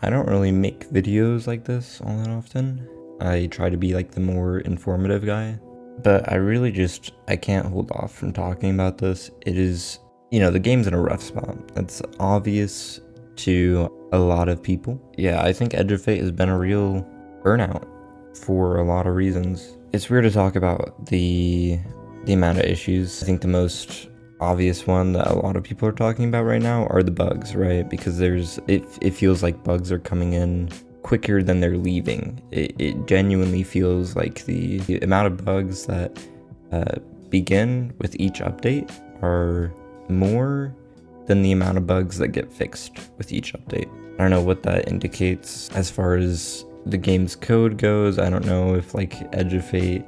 I don't really make videos like this all that often. I try to be like the more informative guy, but I can't hold off from talking about this. It is, the game's in a rough spot. It's obvious to a lot of people. Yeah, I think Edge of Fate has been a real burnout for a lot of reasons. It's weird to talk about the amount of issues. I think the most obvious one that a lot of people are talking about right now are the bugs, right? Because it feels like bugs are coming in quicker than they're leaving. It genuinely feels like the amount of bugs that begin with each update are more than the amount of bugs that get fixed with each update. I don't know what that indicates as far as the game's code goes. I don't know if like Edge of Fate,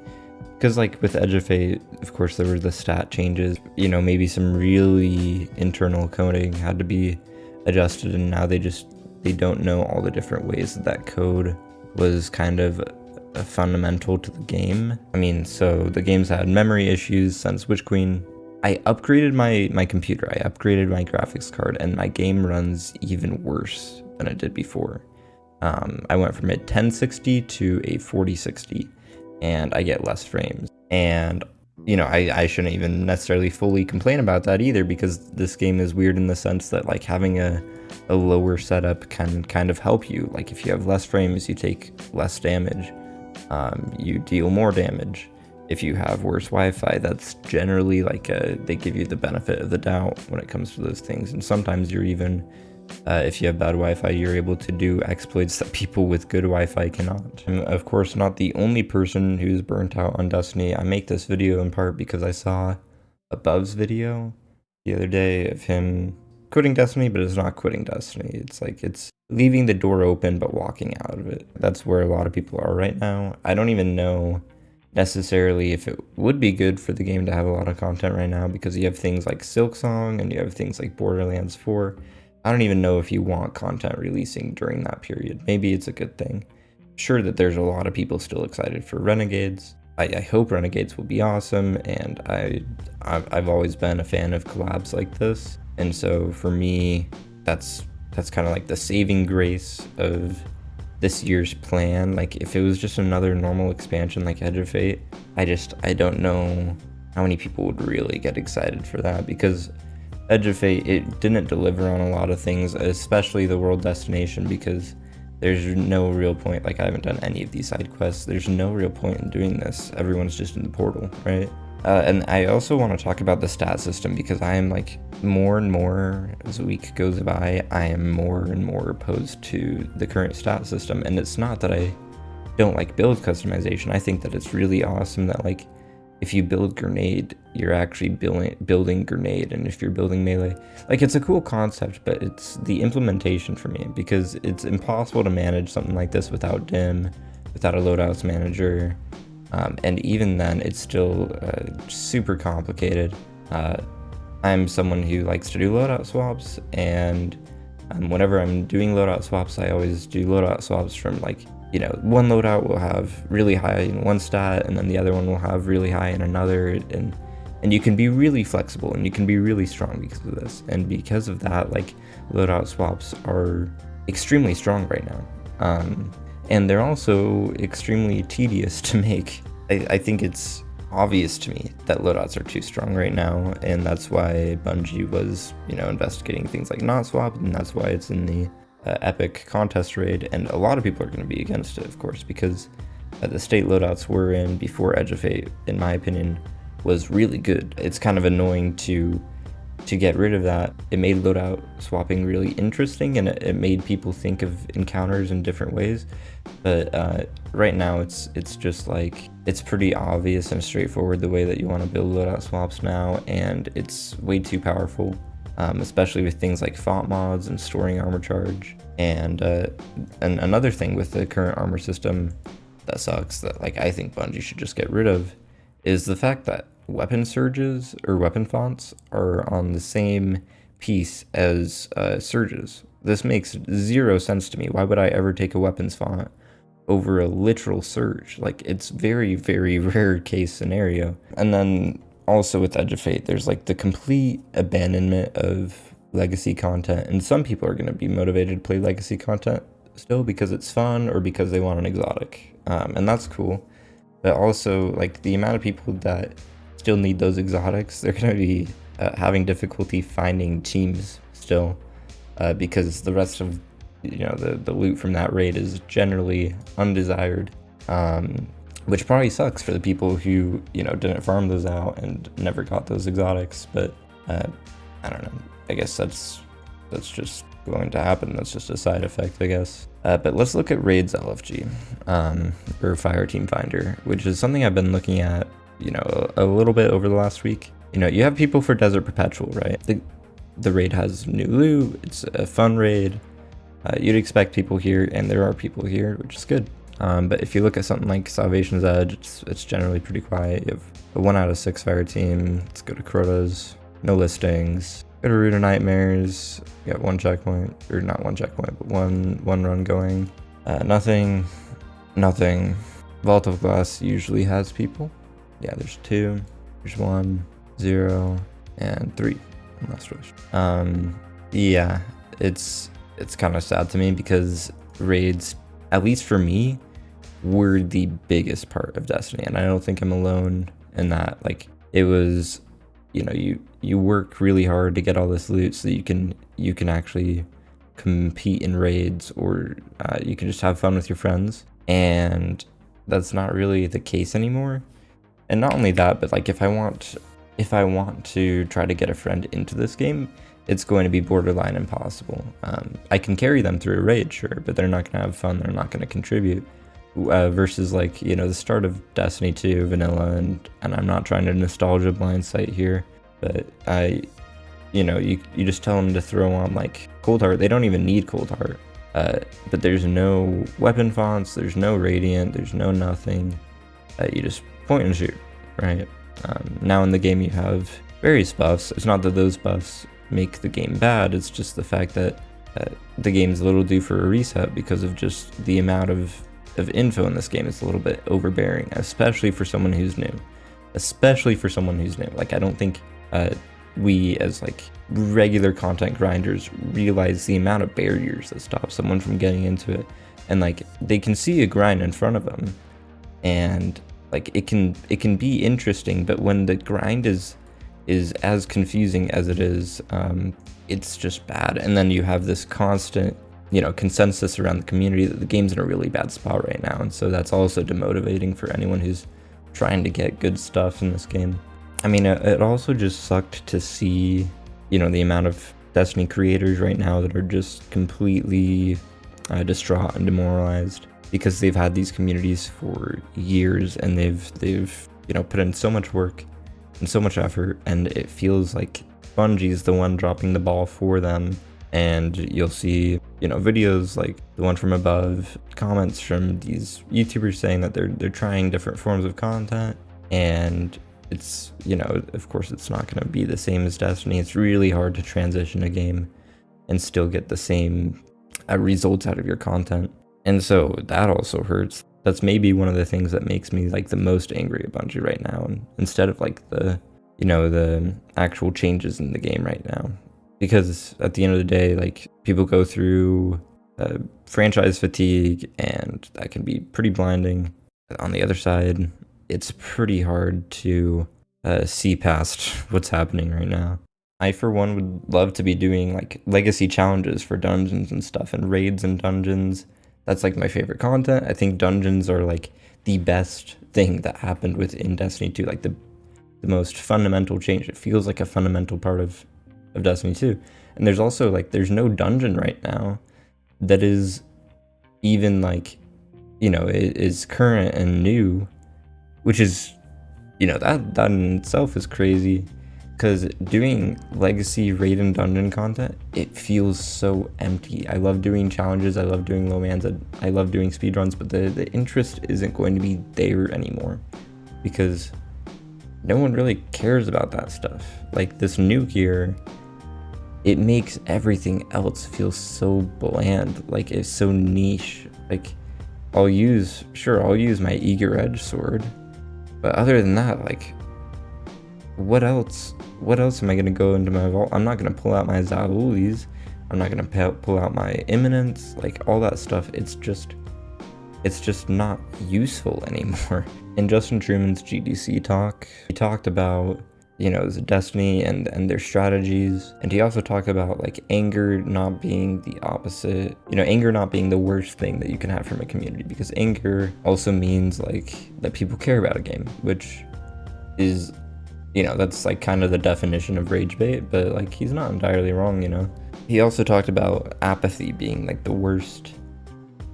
because like with Edge of Fate, of course there were the stat changes, maybe some really internal coding had to be adjusted, and now they don't know all the different ways that code was kind of fundamental to the game. I mean, so the game's had memory issues since Witch Queen. I upgraded my computer, I upgraded my graphics card, and my game runs even worse than it did before. I went from a 1060 to a 4060, and I get less frames. And, I shouldn't even necessarily fully complain about that either, because this game is weird in the sense that like having a lower setup can kind of help you. Like if you have less frames, you take less damage, you deal more damage. If you have worse Wi-Fi, that's generally like they give you the benefit of the doubt when it comes to those things. And sometimes you're even, if you have bad Wi-Fi, you're able to do exploits that people with good Wi-Fi cannot. I'm of course not the only person who's burnt out on Destiny. I make this video in part because I saw Above's video the other day of him quitting Destiny, but it's not quitting Destiny. It's like it's leaving the door open but walking out of it. That's where a lot of people are right now. I don't even know necessarily if it would be good for the game to have a lot of content right now, because you have things like Silksong and you have things like Borderlands 4. I don't even know if you want content releasing during that period. Maybe it's a good thing. Sure that there's a lot of people still excited for Renegades. I hope Renegades will be awesome, and I've always been a fan of collabs like this. And so for me, that's kind of like the saving grace of this year's plan. Like if it was just another normal expansion like Edge of Fate, I don't know how many people would really get excited for that, because Edge of Fate, it didn't deliver on a lot of things, especially the world destination, because there's no real point. Like I haven't done any of these side quests. There's no real point in doing this. Everyone's just in the portal, right? And I also want to talk about the stat system, because I am like more and more as the week goes by, I am more and more opposed to the current stat system. And it's not that I don't like build customization. I think that it's really awesome that like if you build grenade, you're actually building grenade, and if you're building melee, like it's a cool concept, but it's the implementation for me, because it's impossible to manage something like this without DIM, without a loadouts manager. And even then, it's still super complicated. I'm someone who likes to do loadout swaps, and whenever I'm doing loadout swaps, I always do loadout swaps from like, one loadout will have really high in one stat, and then the other one will have really high in another, and you can be really flexible, and you can be really strong because of this. And because of that, like loadout swaps are extremely strong right now. And they're also extremely tedious to make. I think it's obvious to me that loadouts are too strong right now, and that's why Bungie was, investigating things like not swap, and that's why it's in the Epic contest raid. And a lot of people are going to be against it, of course, because the state loadouts were in before Edge of Fate, in my opinion, was really good. It's kind of annoying to get rid of that. It made loadout swapping really interesting, and it made people think of encounters in different ways. But right now it's just like, it's pretty obvious and straightforward the way that you want to build loadout swaps now, and it's way too powerful, especially with things like font mods and storing armor charge. And another thing with the current armor system that sucks, that like I think Bungie should just get rid of, is the fact that weapon surges or weapon fonts are on the same piece as surges. This makes zero sense to me. Why would I ever take a weapons font over a literal surge? Like, it's very, very rare case scenario. And then also with Edge of Fate, there's like the complete abandonment of legacy content, and some people are going to be motivated to play legacy content. still because it's fun or because they want an exotic. And that's cool. But also, like, the amount of people that still need those exotics, they're going to be having difficulty finding teams still, because the rest of, the loot from that raid is generally undesired, which probably sucks for the people who, didn't farm those out and never got those exotics. But I don't know. I guess that's just going to happen. That's just a side effect, I guess. But let's look at Raid's LFG, or Fire Team Finder, which is something I've been looking at, a little bit over the last week. You have people for Desert Perpetual, right? The raid has new loot. It's a fun raid. You'd expect people here, and there are people here, which is good. But if you look at something like Salvation's Edge, it's generally pretty quiet. You have a 1 out of 6 fire team. Let's go to Crota's. No listings. Go to Root of Nightmares. You got 1 checkpoint, or not 1 checkpoint, but one run going. Nothing. Vault of Glass usually has people. Yeah, there's 2. There's 1, 0, and 3. Last wish. Yeah, it's kind of sad to me because raids, at least for me, were the biggest part of Destiny, and I don't think I'm alone in that. Like, it was, you work really hard to get all this loot so that you can actually compete in raids, or you can just have fun with your friends, and that's not really the case anymore. And not only that, but like if I want to try to get a friend into this game, it's going to be borderline impossible. I can carry them through a raid, sure, but they're not going to have fun. They're not going to contribute. Versus like, the start of Destiny 2 vanilla, and I'm not trying to nostalgia blindsight here, but you just tell them to throw on like Cold Heart. They don't even need Cold Heart. But there's no weapon fonts, there's no radiant, there's no nothing. You just point and shoot, right? Now in the game you have various buffs. It's not that those buffs make the game bad, it's just the fact that the game's a little due for a reset because of just the amount of info in this game. Is a little bit overbearing, especially for someone who's new. Like, I don't think we as like regular content grinders realize the amount of barriers that stop someone from getting into it. And like, they can see a grind in front of them, and like it can be interesting, but when the grind is as confusing as it is, it's just bad. And then you have this constant consensus around the community that the game's in a really bad spot right now, and so that's also demotivating for anyone who's trying to get good stuff in this game. I mean, it also just sucked to see the amount of Destiny creators right now that are just completely distraught and demoralized because they've had these communities for years, and they've put in so much work and so much effort, and it feels like Bungie's the one dropping the ball for them. And you'll see videos like the one from above, comments from these YouTubers saying that they're trying different forms of content, and it's of course it's not going to be the same as Destiny. It's really hard to transition a game and still get the same results out of your content, and so that also hurts. That's maybe one of the things that makes me like the most angry at Bungie right now, and instead of like the actual changes in the game right now. Because at the end of the day, like, people go through franchise fatigue, and that can be pretty blinding. On the other side, it's pretty hard to see past what's happening right now. I, for one, would love to be doing like legacy challenges for dungeons and stuff, and raids and dungeons. That's like my favorite content. I think dungeons are like the best thing that happened within Destiny 2, like the most fundamental change. It feels like a fundamental part of Destiny 2. And there's also like, there's no dungeon right now that is even like, is current and new, which is, that in itself is crazy, because doing legacy raid and dungeon content, it feels so empty. I love doing challenges, I love doing low mans, I love doing speedruns, but the interest isn't going to be there anymore because no one really cares about that stuff. Like, this new gear, it makes everything else feel so bland. Like, it's so niche. Like, I'll use my Eager Edge sword, but other than that, like, what else am I gonna go into my vault? I'm not gonna pull out my Zahulis. I'm not gonna pull out my imminence, like all that stuff. It's just not useful anymore. In Justin Truman's GDC talk, he talked about, the Destiny and their strategies, and he also talked about like anger not being the opposite, anger not being the worst thing that you can have from a community, because anger also means like that people care about a game, which is, that's like kind of the definition of rage bait, but like he's not entirely wrong. He also talked about apathy being like the worst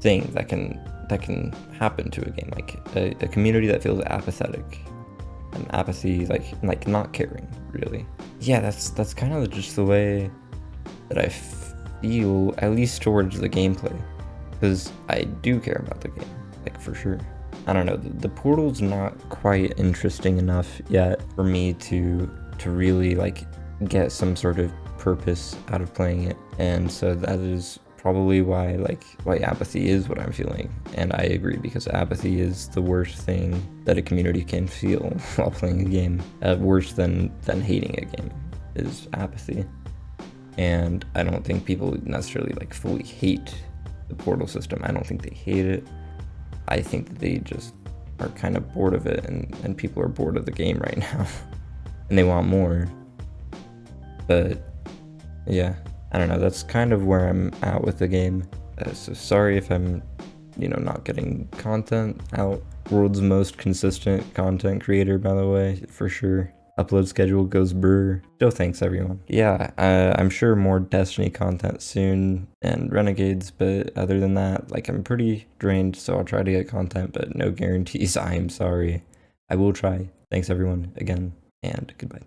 thing that can happen to a game, like a community that feels apathetic. And apathy, like not caring, really. Yeah, that's kind of just the way that I feel, at least towards the gameplay, because I do care about the game, like for sure. I don't know, the portal's not quite interesting enough yet for me to really like get some sort of purpose out of playing it, and so that is probably why apathy is what I'm feeling. And I agree, because apathy is the worst thing that a community can feel while playing a game. Worse than hating a game is apathy. And I don't think people necessarily like fully hate the portal system. I don't think they hate it. I think that they just are kind of bored of it, and people are bored of the game right now and they want more. But yeah, I don't know, that's kind of where I'm at with the game. So sorry if I'm, not getting content out. World's most consistent content creator, by the way, for sure. Upload schedule goes brr. Still thanks, everyone. Yeah, I'm sure more Destiny content soon, and Renegades, but other than that, like, I'm pretty drained, so I'll try to get content, but no guarantees. I'm sorry. I will try. Thanks, everyone, again, and goodbye.